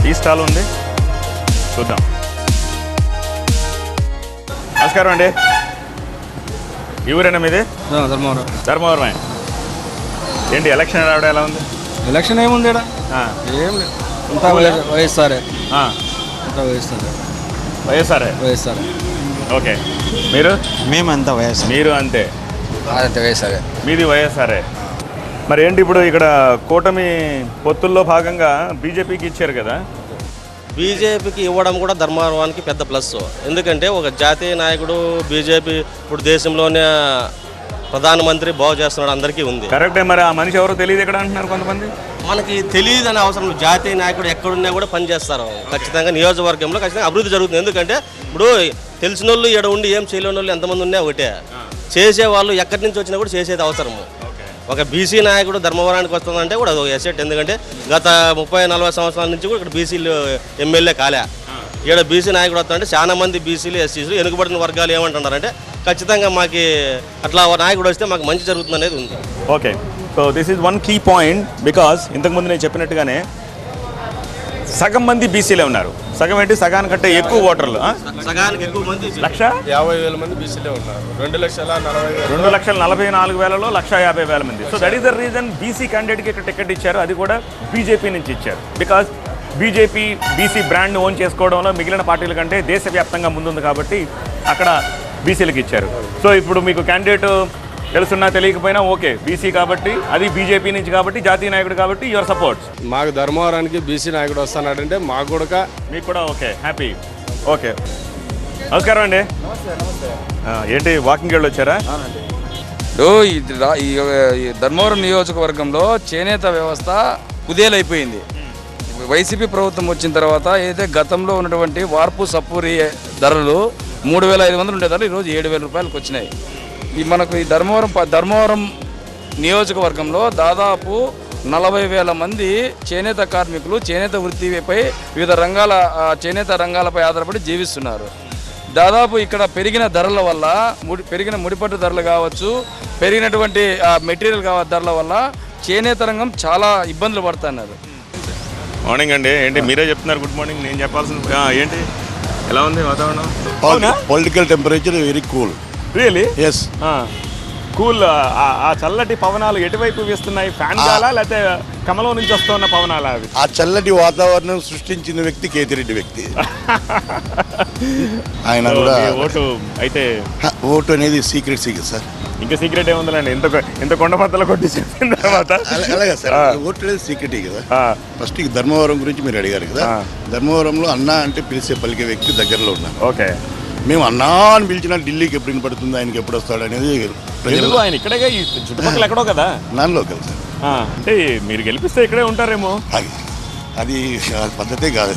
Tea stall ఉంది, చూద్దాం. నమస్కారం అండి. ఈ ఊరేనా మీది? ధర్మవరం. ధర్మవరమే. ఏంటి ఎలక్షన్ రావడం ఎలా ఉంది? ఎలక్షన్ ఏముంది ఇక్కడ? ఏం లేదు, అంతా వైఎస్ఆర్ఏ. అంతా వైఎస్ఆర్ఏ. ఓకే. మీరు? మేమంతా వైఎస్ఆర్. మీరు అంతే? వైఎస్ఆర్ఏ. మీది వైఎస్ఆర్ఏ. మరి ఏంటి ఇప్పుడు ఇక్కడ కూటమి పొత్తుల్లో భాగంగా బీజేపీకి ఇచ్చారు కదా? బీజేపీకి ఇవ్వడం కూడా ధర్మవరానికి పెద్ద ప్లస్. ఎందుకంటే ఒక జాతీయ నాయకుడు బీజేపీ ఇప్పుడు దేశంలోనే ప్రధానమంత్రి బాగు చేస్తున్నాడు, అందరికీ ఉంది. కరెక్టే. మరి ఆ మనిషి ఎవరో తెలియదు ఇక్కడ అంటున్నారు కొంతమంది. మనకి తెలియదు అనే అవసరం. జాతీయ నాయకుడు ఎక్కడున్నా కూడా పనిచేస్తారు. ఖచ్చితంగా నియోజకవర్గంలో ఖచ్చితంగా అభివృద్ధి జరుగుతుంది. ఎందుకంటే ఇప్పుడు తెలిసిన వాళ్ళు ఇక్కడ ఉండి ఏం చేయలేని వాళ్ళు ఎంతమంది ఉన్నా ఒకటే. చేసేవాళ్ళు ఎక్కడి నుంచి వచ్చినా కూడా చేసేది అవసరము. ఒక బీసీ నాయకుడు ధర్మవరానికి వస్తుందంటే కూడా అది ఒక ఎసెట్. ఎందుకంటే గత 30-40 సంవత్సరాల నుంచి కూడా ఇక్కడ బీసీలు ఎమ్మెల్యే కాలే. ఇక్కడ బీసీ నాయకుడు వస్తుందంటే చాలా మంది బీసీలు, ఎస్సీలు, వెనుకబడిన వర్గాలు ఏమంటున్నారంటే ఖచ్చితంగా మాకు అట్లా నాయకుడు వస్తే మాకు మంచి జరుగుతుంది అనేది ఉంది. Okay. So this is one key point. Because ఇంతకుముందు నేను చెప్పినట్టుగానే సగం మంది బీసీలే ఉన్నారు. సగం ఏంటి, సగానికంటే ఎక్కువ ఓటర్లు. సగానికి ఎక్కువ మంది 1,50,000 మంది బీసీలే ఉన్నారు. 2,44,000లో 1,50,000 మంది. So that is the reason BC క్యాండిడేట్కి ఇక్కడ టికెట్ ఇచ్చారు. అది కూడా బీజేపీ నుంచి ఇచ్చారు. Because BJP BC brand own చేసుకోవడంలో మిగిలిన పార్టీల కంటే దేశవ్యాప్తంగా ముందుంది కాబట్టి అక్కడ బీసీలకు ఇచ్చారు. సో ఇప్పుడు మీకు క్యాండిడేట్ తెలుసున్నా తెలియకపోయినా ఓకే, బీసీ కాబట్టి, అది బీజేపీ నుంచి కాబట్టి, జాతీయ నాయకుడు కాబట్టి యువర్ సపోర్ట్. మాకు ధర్మవరానికి బీసీ నాయకుడు వస్తున్నాడంటే మాకు కూడా మీకు కూడా ఓకే, హ్యాపీ. ఓకే, నమస్కారం అండి. ఏంటి వాకింగ్ వెళ్ళి వచ్చారా? ఈ ధర్మవరం నియోజకవర్గంలో చేనేత వ్యవస్థ కుదేలైపోయింది. వైసీపీ ప్రభుత్వం వచ్చిన తర్వాత ఏదైతే గతంలో ఉన్నటువంటి వార్పు సప్పూరి ధరలు 3,500 ఉండే ధరలు ఈరోజు 7,000 రూపాయలకు వచ్చినాయి. ఈ మనకు ఈ ధర్మవరం నియోజకవర్గంలో దాదాపు 40,000 మంది చేనేత కార్మికులు చేనేత వృత్తిపై వివిధ రంగాల చేనేత రంగాలపై ఆధారపడి జీవిస్తున్నారు. దాదాపు ఇక్కడ పెరిగిన ధరల వల్ల పెరిగిన ముడిపట్టు ధరలు కావచ్చు, పెరిగినటువంటి మెటీరియల్ ధరల వల్ల చేనేత రంగం చాలా ఇబ్బందులు పడుతున్నారు. మార్నింగ్ అండి. ఏంటి మీరే చెప్తున్నారు గుడ్ మార్నింగ్, నేను చెప్పాల్సిన ఏంటి? ఎలా ఉంది వాతావరణం? Political temperature very cool. Really? Yes, cool. ఆ చల్లటి పవనాలు ఎటువైపు వీస్తున్నాయి? ఫ్యాన్ గాలా లేకపోతే కమలం నుంచి వస్తున్న పవనాలా అవి? ఆ చల్లటి వాతావరణం సృష్టించిన వ్యక్తి కేతిరెడ్డి వ్యక్తి. ఆయన కూడా ఓటు అయితే ఓటు అనేది సీక్రెట్ సార్. ఇంకా సీక్రెట్ ఏముందండి, ఇంత కొండపత్తలు కొట్టి చెప్పిన తర్వాత? అలాగే సార్, ఓటు అనేది సీక్రెట్ కదా. ఫస్ట్ ధర్మవరం గురించి మీరు అడిగారు కదా. ధర్మవరంలో అన్న అంటే పిలిచే పలికే వ్యక్తి దగ్గరలో ఉన్నారు. ఓకే. మేము అన్నా అని పిలిచినా ఢిల్లీకి ఎప్పుడు వినపడుతుంది, ఆయనకి ఎప్పుడు వస్తాడు అనేది ఆయన ఇక్కడే చుట్టుపక్కల ఎక్కడో కదా. Non local sir. అంటే మీరు గెలిపిస్తే ఇక్కడే ఉంటారేమో. అది పద్ధతే కాదు.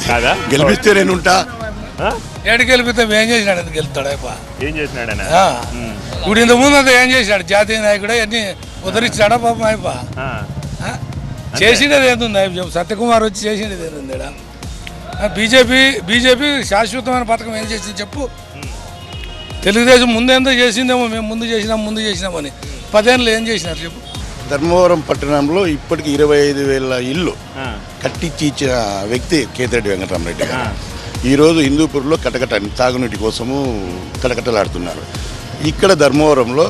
గెలిపిస్తే నేను ఉంటా. ఏడు గెలిపితే ఏం చేసినాడు? అది గెలుస్తాడు. ఏం చేసినాడు? ఇప్పుడు ఇంత ముందు అంతా ఏం చేసినాడు? జాతీయ నాయకుడు అన్ని ఉదరించాడా పాపం? అయిప చేసిండేది ఏంటుంది? సత్యకుమార్ వచ్చి చేసిండేది ఏంటుంది? బీజేపీ శాశ్వతమైన పథకం ఏం చేసింది చెప్పు? తెలుగుదేశం ముందేందో చేసిందేమో, మేము ముందు చేసినామని 10 ఏళ్ళు ఏం చేసినారు చెప్పు? ధర్మవరం పట్టణంలో ఇప్పటికి 25,000 ఇల్లు కట్టించి ఇచ్చిన వ్యక్తి కేతిరెడ్డి వెంకటరామరెడ్డి గారు. ఈరోజు హిందూపూర్లో తాగునీటి కోసము కటకటలాడుతున్నారు. ఇక్కడ ధర్మవరంలో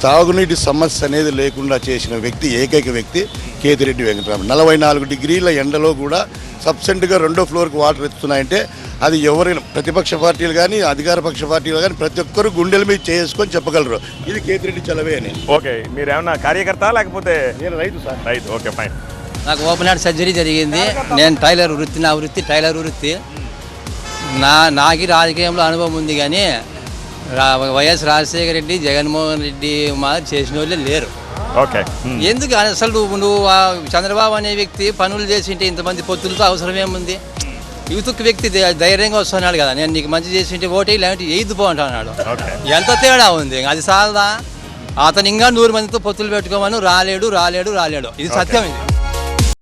తాగునీటి సమస్య అనేది లేకుండా చేసిన వ్యక్తి, ఏకైక వ్యక్తి కేతిరెడ్డి వెంకటరామ. 44 డిగ్రీల ఎండలో కూడా సబ్సెంట్గా 2వ ఫ్లోర్కి వాటర్ ఎత్తున్నాయంటే అది ఎవరైనా ప్రతిపక్ష పార్టీలు కానీ అధికార పక్ష పార్టీలు కానీ ప్రతి ఒక్కరు గుండెల మీద చేసుకొని చెప్పగలరు ఇది కేతిరెడ్డి చలవే అని. ఓకే. మీరు ఏమన్నా కార్యకర్త లేకపోతే? నేను రైతు సార్. రైతు. Okay, fine. నాకు ఓపెన్ హార్ట్ సర్జరీ జరిగింది. నేను టైలర్ వృత్తి, నా వృత్తి టైలర్ వృత్తి. నాకు రాజకీయంలో అనుభవం ఉంది కానీ వైఎస్ రాజశేఖర రెడ్డి, జగన్మోహన్ రెడ్డి మాదిరి చేసిన వాళ్ళే లేరు. ఓకే. ఎందుకు అసలు నువ్వు చంద్రబాబు అనే వ్యక్తి పనులు చేసింటే ఇంతమంది పొత్తులతో అవసరం ఏముంది? యూత్కి వ్యక్తి ధైర్యంగా వస్తున్నాడు కదా, నేను నీకు మంచి చేసింటే ఓటే ఇలాంటి ఎయిద్దు అంటున్నాడు. ఎంత తేడా ఉంది? అది సాలదా? అతను ఇంకా 100 మందితో పొత్తులు పెట్టుకోమని రాలేడు. ఇది సత్యం. ఇది